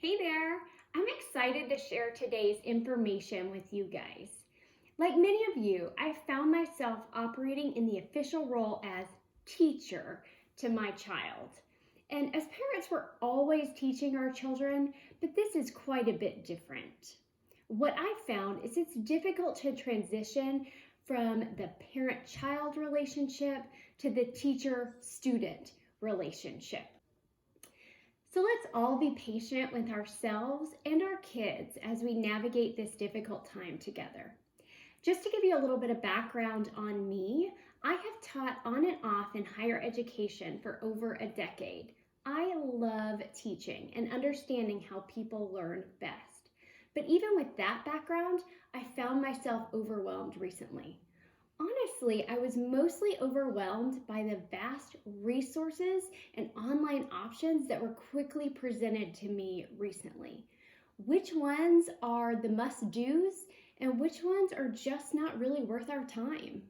Hey there! I'm excited to share today's information with you guys. Like many of you, I found myself operating in the official role as teacher to my child. And as parents, we're always teaching our children, but this is quite a bit different. What I found is it's difficult to transition from the parent-child relationship to the teacher-student relationship. So let's all be patient with ourselves and our kids as we navigate this difficult time together. Just to give you a little bit of background on me, I have taught on and off in higher education for over a decade. I love teaching and understanding how people learn best. But even with that background, I found myself overwhelmed recently. Honestly, I was mostly overwhelmed by the vast resources and online options that were quickly presented to me recently. Which ones are the must-dos and which ones are just not really worth our time?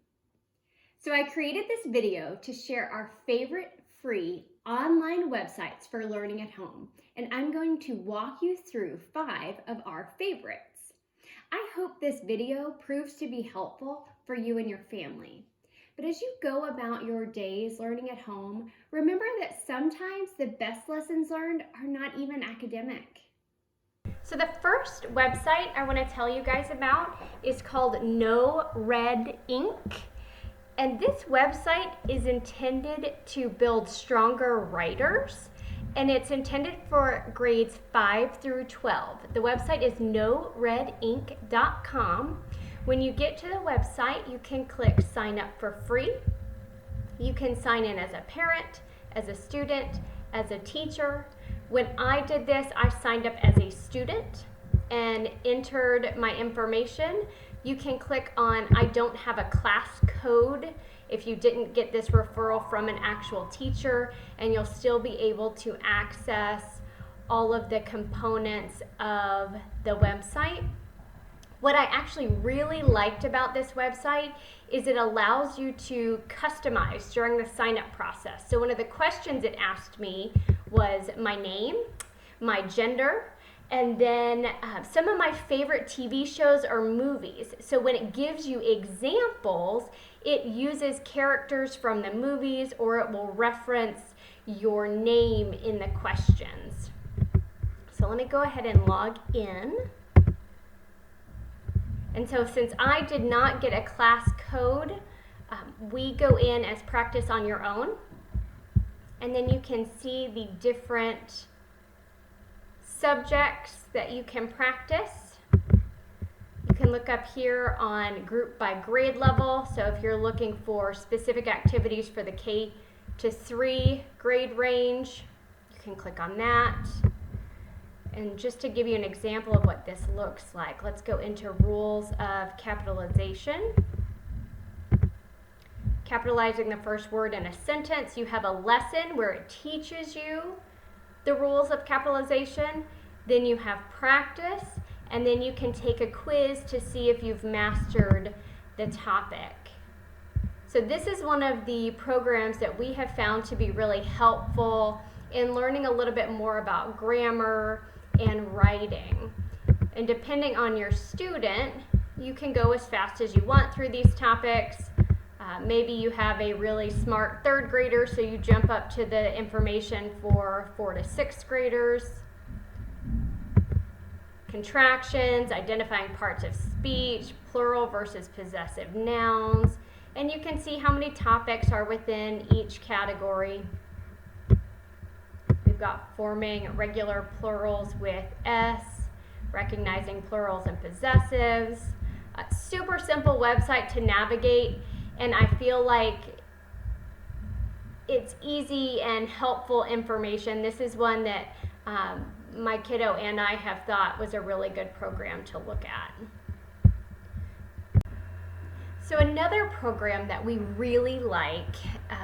So I created this video to share our favorite free online websites for learning at home, and I'm going to walk you through 5 of our favorites. I hope this video proves to be helpful for you and your family. But as you go about your days learning at home, remember that sometimes the best lessons learned are not even academic. So the first website I want to tell you guys about is called No Red Ink. And this website is intended to build stronger writers, and it's intended for grades 5 through 12. The website is noredink.com. When you get to the website, you can click sign up for free. You can sign in as a parent, as a student, as a teacher. When I did this, I signed up as a student and entered my information. You can click on I don't have a class code if you didn't get this referral from an actual teacher, and you'll still be able to access all of the components of the website. What I actually really liked about this website is it allows you to customize during the sign-up process. So one of the questions it asked me was my name, my gender, and then some of my favorite TV shows or movies. So when it gives you examples, it uses characters from the movies, or it will reference your name in the questions. So let me go ahead and log in. And so since I did not get a class code, we go in as practice on your own. And then you can see the different subjects that you can practice. You can look up here on group by grade level. So if you're looking for specific activities for the K to 3 grade range, you can click on that. And just to give you an example of what this looks like, let's go into rules of capitalization. Capitalizing the first word in a sentence, you have a lesson where it teaches you the rules of capitalization. Then you have practice, and then you can take a quiz to see if you've mastered the topic. So this is one of the programs that we have found to be really helpful in learning a little bit more about grammar and writing. And depending on your student, you can go as fast as you want through these topics. Maybe you have a really smart 3rd grader, so you jump up to the information for 4th to 6th graders. Contractions, identifying parts of speech, plural versus possessive nouns, and you can see how many topics are within each category. We've got forming regular plurals with S, recognizing plurals and possessives. A super simple website to navigate, and I feel like it's easy and helpful information. This is one that my kiddo and I have thought was a really good program to look at. So another program that we really like,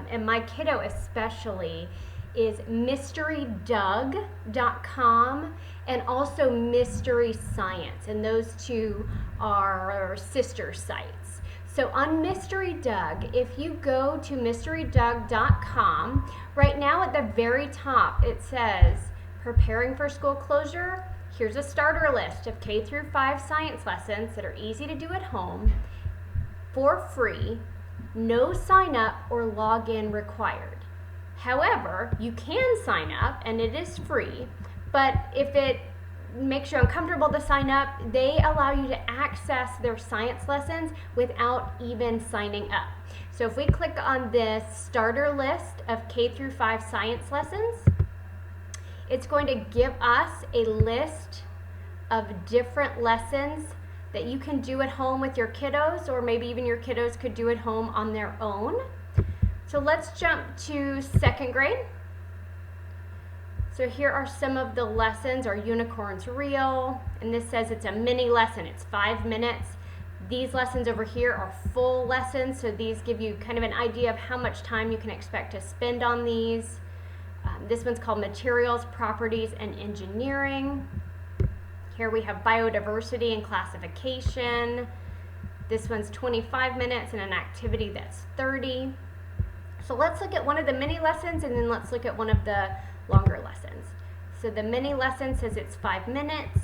and my kiddo especially, is mysterydoug.com and also Mystery Science, and those two are sister sites. So on Mystery Doug, if you go to mysterydoug.com, right now at the very top it says preparing for school closure, here's a starter list of K through 5 science lessons that are easy to do at home for free, no sign up or login required. However, you can sign up and it is free, but if it makes you uncomfortable to sign up, they allow you to access their science lessons without even signing up. So if we click on this starter list of K through 5 science lessons, it's going to give us a list of different lessons that you can do at home with your kiddos, or maybe even your kiddos could do at home on their own. So let's jump to 2nd grade. So here are some of the lessons. Are unicorns real? And this says it's a mini lesson, it's 5 minutes. These lessons over here are full lessons, so these give you kind of an idea of how much time you can expect to spend on these. This one's called Materials, Properties, and Engineering. Here we have Biodiversity and Classification. This one's 25 minutes and an activity that's 30. So let's look at one of the mini lessons and then let's look at one of the longer lessons. So the mini lesson says it's 5 minutes.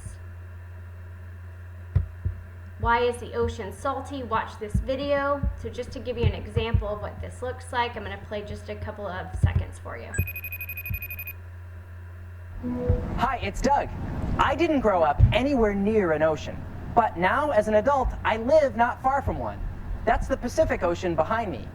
Why is the ocean salty? Watch this video. So just to give you an example of what this looks like, I'm going to play just a couple of seconds for you. Hi, it's Doug. I didn't grow up anywhere near an ocean, but now as an adult, I live not far from one. That's the Pacific Ocean behind me.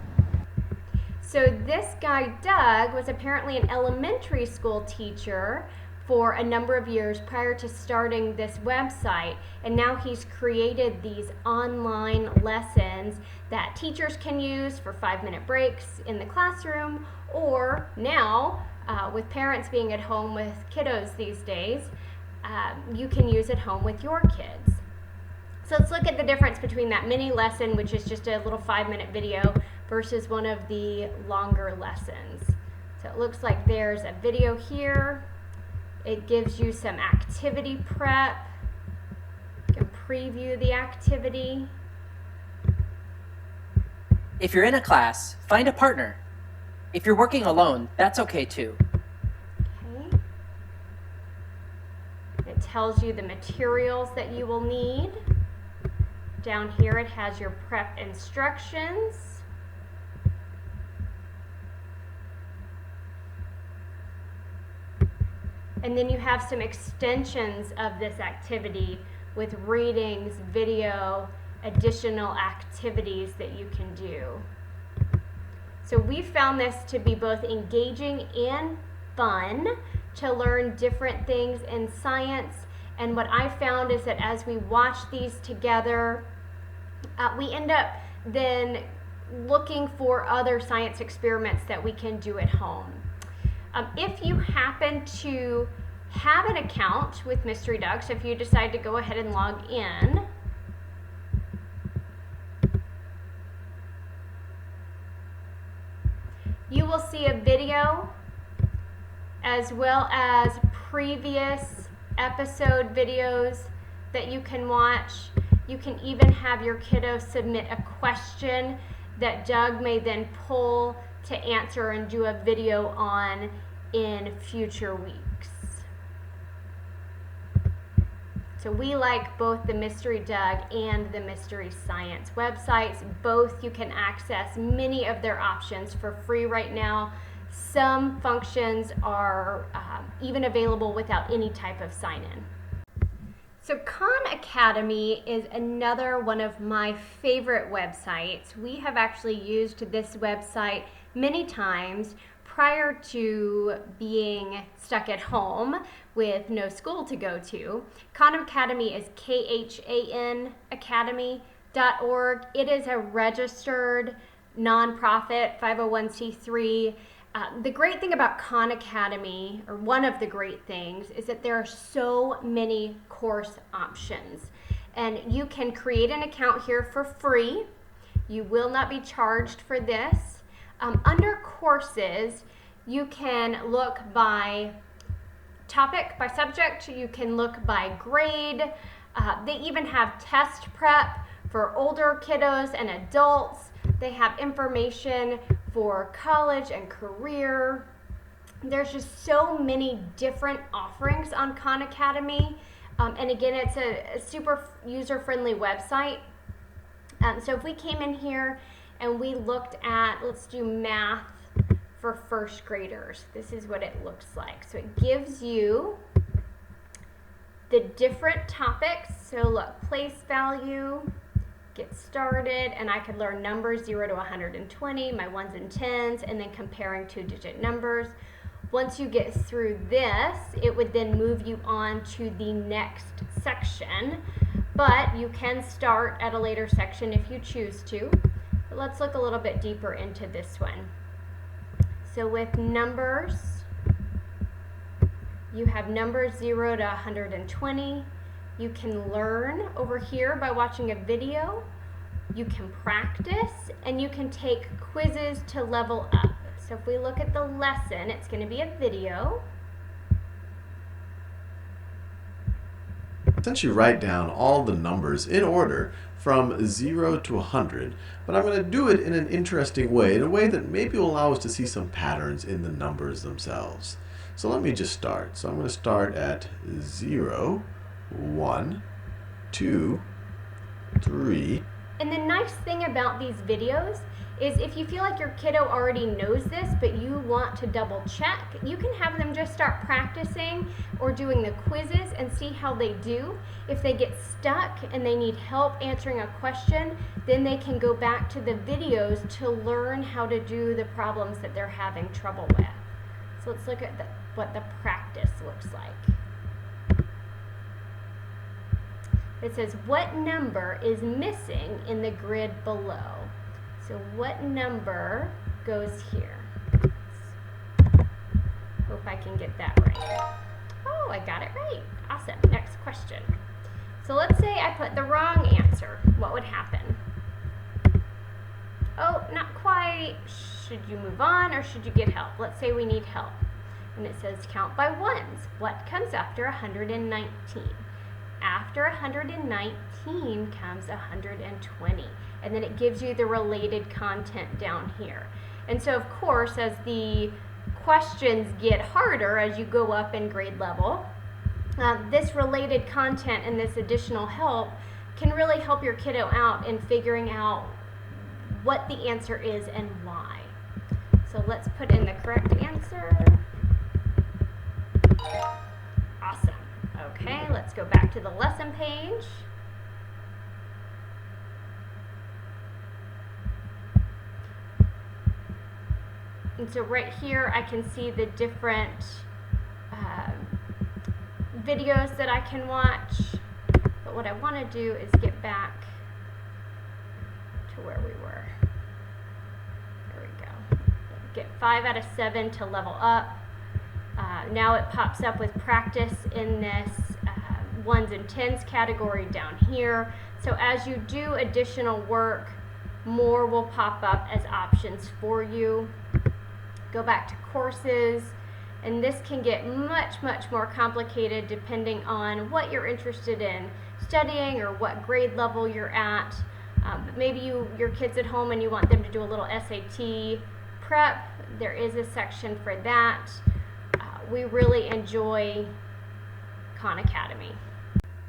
So this guy, Doug, was apparently an elementary school teacher for a number of years prior to starting this website, and now he's created these online lessons that teachers can use for 5-minute breaks in the classroom, or now with parents being at home with kiddos these days, you can use at home with your kids. So let's look at the difference between that mini lesson, which is just a little 5-minute video, versus one of the longer lessons. So it looks like there's a video here. It gives you some activity prep. You can preview the activity. If you're in a class, find a partner. If you're working alone, that's okay too. Okay. It tells you the materials that you will need. Down here it has your prep instructions. And then you have some extensions of this activity with readings, video, additional activities that you can do. So we found this to be both engaging and fun to learn different things in science. And what I found is that as we watch these together, we end up then looking for other science experiments that we can do at home. If you happen to have an account with Mystery Doug, so if you decide to go ahead and log in, you will see a video as well as previous episode videos that you can watch. You can even have your kiddo submit a question that Doug may then pull to answer and do a video on in future weeks. So we like both the Mystery Doug and the Mystery Science websites. Both you can access many of their options for free right now. Some functions are even available without any type of sign-in. So Khan Academy is another one of my favorite websites. We have actually used this website many times prior to being stuck at home with no school to go to. Khan Academy is KHAN-academy.org. It is a registered nonprofit 501c3. The great thing about Khan Academy, or one of the great things, is that there are so many course options. And you can create an account here for free. You will not be charged for this. Under courses, you can look by topic, by subject. You can look by grade. They even have test prep for older kiddos and adults. They have information for college and career. There's just so many different offerings on Khan Academy. And again, it's a super user-friendly website. So if we came in here and we looked at, let's do math for first graders. This is what it looks like. So it gives you the different topics. So look, place value, get started, and I could learn numbers 0 to 120, my ones and tens, and then comparing two-digit numbers. Once you get through this, it would then move you on to the next section, but you can start at a later section if you choose to. But let's look a little bit deeper into this one. So with numbers, you have numbers 0 to 120. You can learn over here by watching a video. You can practice, and you can take quizzes to level up. So if we look at the lesson, it's going to be a video. Essentially write down all the numbers in order from 0 to 100, but I'm going to do it in an interesting way, in a way that maybe will allow us to see some patterns in the numbers themselves. So let me just start. So I'm going to start at 0, 1, 2, 3. And the nice thing about these videos is if you feel like your kiddo already knows this, but you want to double check, you can have them just start practicing or doing the quizzes and see how they do. If they get stuck and they need help answering a question, then they can go back to the videos to learn how to do the problems that they're having trouble with. So let's look at what the practice looks like. It says, what number is missing in the grid below? So what number goes here? Hope I can get that right. Oh, I got it right. Awesome. Next question. So let's say I put the wrong answer. What would happen? Oh, not quite. Should you move on or should you get help? Let's say we need help. And it says count by ones. What comes after 119? After 119 comes 120. And then it gives you the related content down here. And so, of course, as the questions get harder as you go up in grade level, this related content and this additional help can really help your kiddo out in figuring out what the answer is and why. So let's put in the correct answer. Awesome. Okay, let's go back to the lesson page. And so right here I can see the different videos that I can watch. But what I want to do is get back to where we were. There we go. Get 5 out of 7 to level up. Now it pops up with practice in this ones and tens category down here. So as you do additional work, more will pop up as options for you. Go back to courses, and this can get much, much more complicated depending on what you're interested in studying or what grade level you're at. Maybe your kid's at home and you want them to do a little SAT prep. There is a section for that. We really enjoy Khan Academy.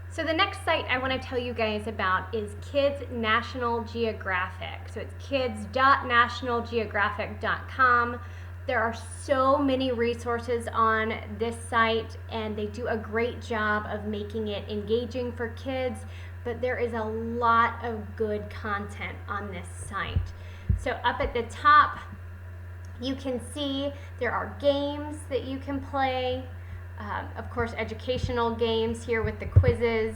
So the next site I want to tell you guys about is Kids National Geographic. So it's kids.nationalgeographic.com. There are so many resources on this site, and they do a great job of making it engaging for kids, but there is a lot of good content on this site. So up at the top, you can see there are games that you can play. Of course, educational games here with the quizzes.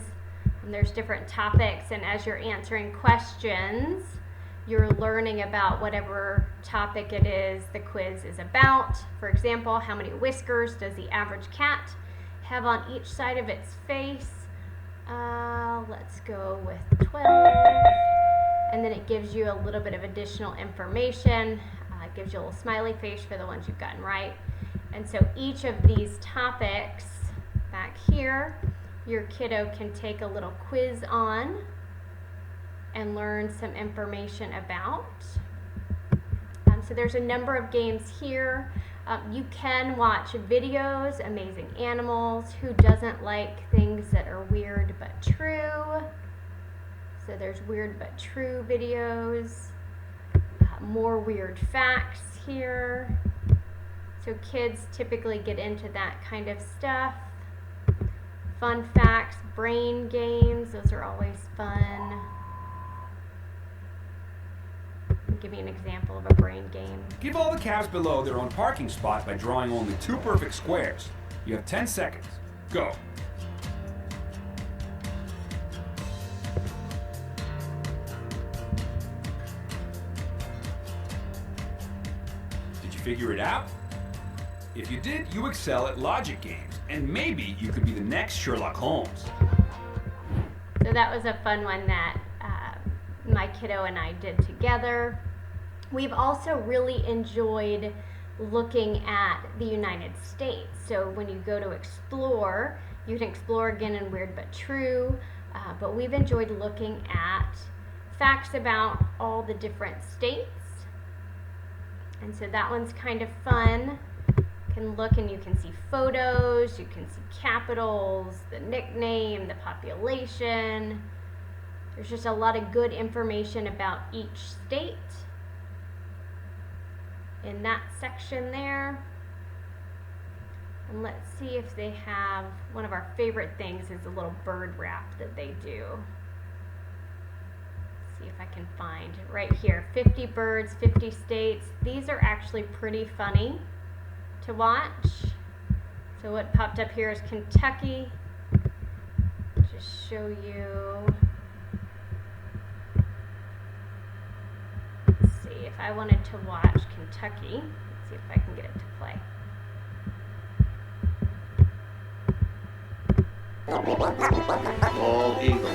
And there's different topics, and as you're answering questions, you're learning about whatever topic it is the quiz is about. For example, how many whiskers does the average cat have on each side of its face? Let's go with 12. And then it gives you a little bit of additional information. It gives you a little smiley face for the ones you've gotten right. And so each of these topics back here, your kiddo can take a little quiz on and learn some information about. So there's a number of games here. You can watch videos, amazing animals. Who doesn't like things that are weird but true? So there's weird but true videos. More weird facts here. So kids typically get into that kind of stuff. Fun facts, brain games, those are always fun. I'll give you an example of a brain game. Give all the cabs below their own parking spot by drawing only 2 perfect squares. You have 10 seconds. Go. Did you figure it out? If you did, you excel at logic games, and maybe you could be the next Sherlock Holmes. So that was a fun one that my kiddo and I did together. We've also really enjoyed looking at the United States. So when you go to explore, you can explore again in Weird But True, but we've enjoyed looking at facts about all the different states. And so that one's kind of fun. You can look and you can see photos, you can see capitals, the nickname, the population. There's just a lot of good information about each state in that section there. And let's see if they have, one of our favorite things is a little bird wrap that they do. Let's see if I can find right here, 50 birds, 50 states. These are actually pretty funny to watch. So what popped up here is Kentucky. Just show you. Let's see if I wanted to watch Kentucky. Let's see if I can get it to play. Bald eagle.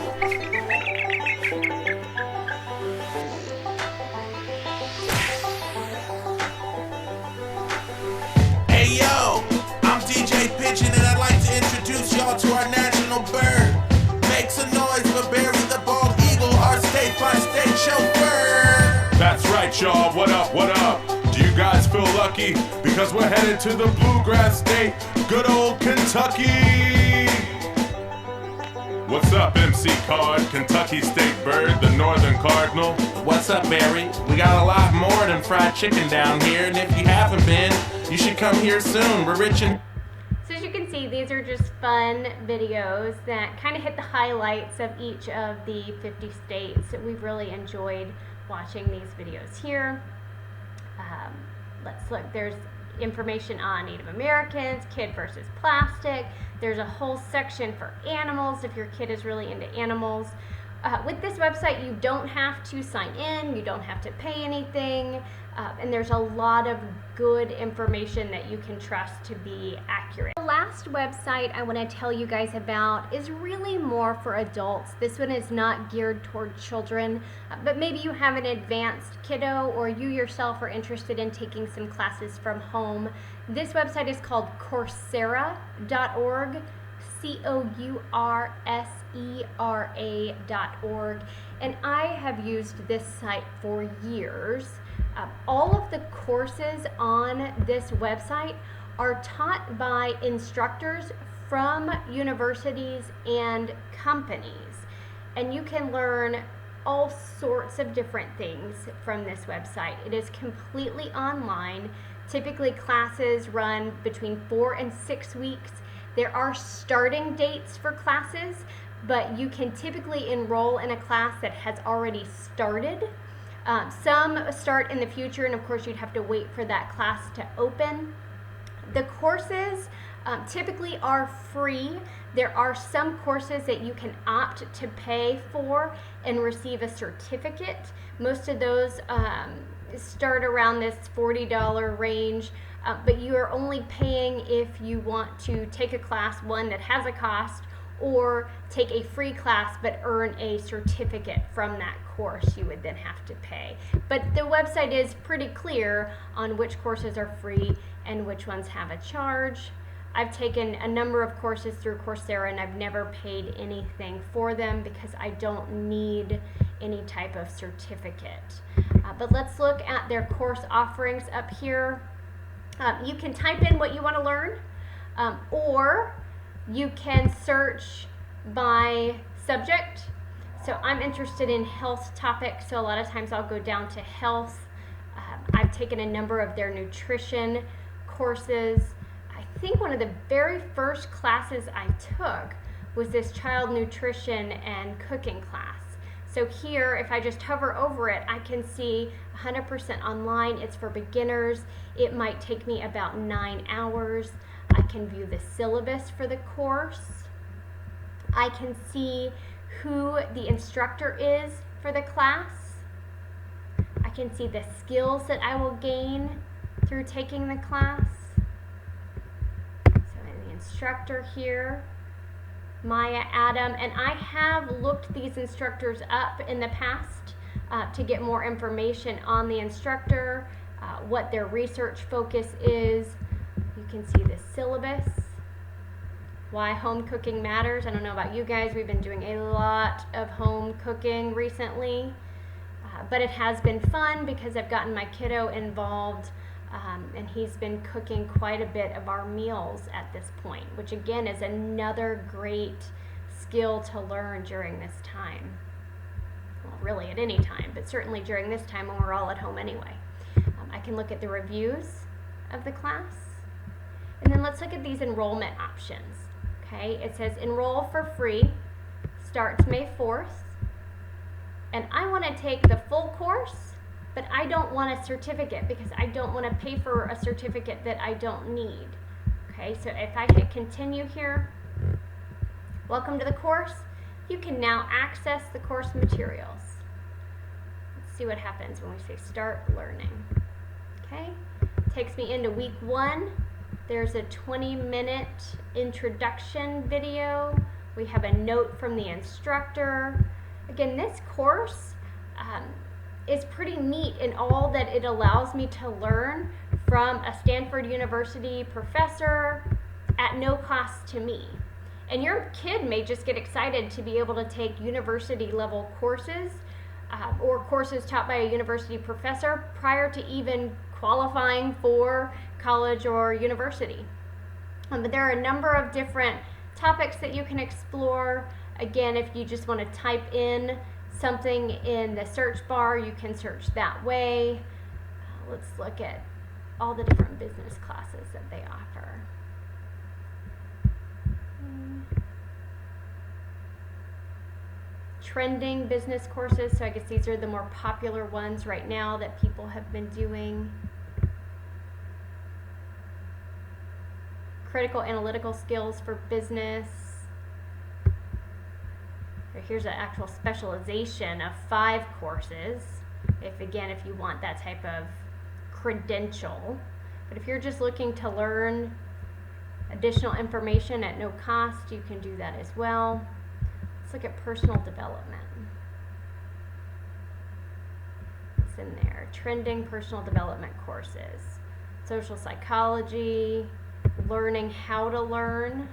Hey yo, I'm DJ Pigeon and I'd like to introduce y'all to our national bird. Makes a noise but Barry the bald eagle, our state-by-state chauffeur. That's right, y'all. What up, what up? Do you guys feel lucky? Because we're headed to the bluegrass state, good old Kentucky. What's up, MC Card, Kentucky State Bird, the Northern Cardinal? What's up, Barry? We got a lot more than fried chicken down here, and if you haven't been, you should come here soon. We're rich in... So as you can see, these are just fun videos that kind of hit the highlights of each of the 50 states. We've really enjoyed watching these videos here. Let's look. There's information on Native Americans, kid versus plastic. There's a whole section for animals if your kid is really into animals. With this website, you don't have to sign in, you don't have to pay anything, and there's a lot of good information that you can trust to be accurate. The last website I want to tell you guys about is really more for adults. This one is not geared toward children, but maybe you have an advanced kiddo or you yourself are interested in taking some classes from home. This website is called Coursera.org. Coursera.org, and I have used this site for years. All of the courses on this website are taught by instructors from universities and companies, and you can learn all sorts of different things from this website. It is completely online. Typically classes run between 4 and 6 weeks. There are starting dates for classes, but you can typically enroll in a class that has already started. Some start in the future, and of course you'd have to wait for that class to open. The courses typically are free. There are some courses that you can opt to pay for and receive a certificate. Most of those start around this $40 range. But you are only paying if you want to take a class, one that has a cost, or take a free class but earn a certificate from that course. You would then have to pay. But the website is pretty clear on which courses are free and which ones have a charge. I've taken a number of courses through Coursera and I've never paid anything for them because I don't need any type of certificate. But let's look at their course offerings up here. You can type in what you want to learn, or you can search by subject. So I'm interested in health topics, so a lot of times I'll go down to health. I've taken a number of their nutrition courses. I think one of the very first classes I took was this child nutrition and cooking class. So here, if I just hover over it, I can see 100% online. It's for beginners. It might take me about 9 hours. I can view the syllabus for the course. I can see who the instructor is for the class. I can see the skills that I will gain through taking the class. So the instructor here, Maya Adam, and I have looked these instructors up in the past to get more information on the instructor, what their research focus is. You can see the syllabus, why home cooking matters. I don't know about you guys, we've been doing a lot of home cooking recently, but it has been fun because I've gotten my kiddo involved, and he's been cooking quite a bit of our meals at this point, which again is another great skill to learn during this time. Well, really at any time, but certainly during this time when we're all at home anyway. I can look at the reviews of the class, and then let's look at these enrollment options. Okay, it says enroll for free, starts May 4th, and I want to take the full course, but I don't want a certificate because I don't want to pay for a certificate that I don't need. Okay, so if I hit continue here, welcome to the course, you can now access the course materials. Let's see what happens when we say start learning. Okay, takes me into week 1. There's a 20-minute introduction video. We have a note from the instructor. Again, this course is pretty neat in all that it allows me to learn from a Stanford University professor at no cost to me. And your kid may just get excited to be able to take university level courses or courses taught by a university professor prior to even qualifying for college or university. But there are a number of different topics that you can explore. Again, if you just want to type in something in the search bar, you can search that way. Let's look at all the different business classes that they offer. Trending business courses, so I guess these are the more popular ones right now that people have been doing. Critical analytical skills for business. Here's an actual specialization of 5 courses, if you want that type of credential. But if you're just looking to learn additional information at no cost, you can do that as well. Let's look at personal development. It's in there. Trending personal development courses. Social psychology, learning how to learn,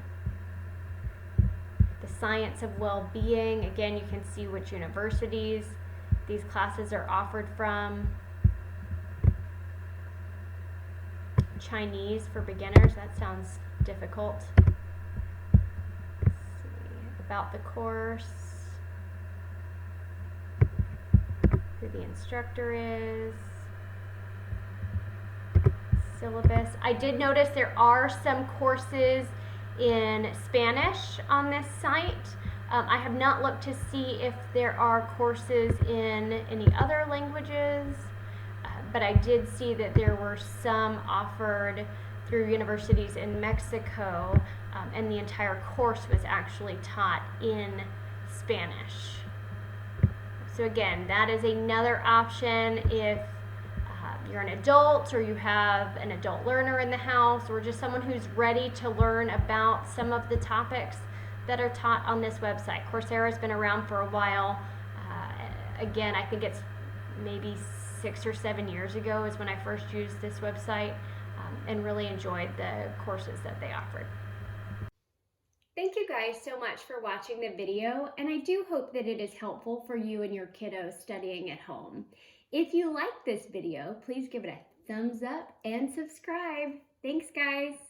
the science of well-being. Again, you can see which universities these classes are offered from. Chinese for beginners, that sounds difficult. Let's see, about the course, who the instructor is, syllabus. I did notice there are some courses in Spanish on this site. I have not looked to see if there are courses in any other languages, but I did see that there were some offered through universities in Mexico, and the entire course was actually taught in Spanish. So again, that is another option if you're an adult or you have an adult learner in the house or just someone who's ready to learn about some of the topics that are taught on this website. Coursera has been around for a while. Again, I think it's maybe 6 or 7 years ago is when I first used this website, and really enjoyed the courses that they offered. Thank you guys so much for watching the video, and I do hope that it is helpful for you and your kiddos studying at home. If you like this video, please give it a thumbs up and subscribe. Thanks, guys.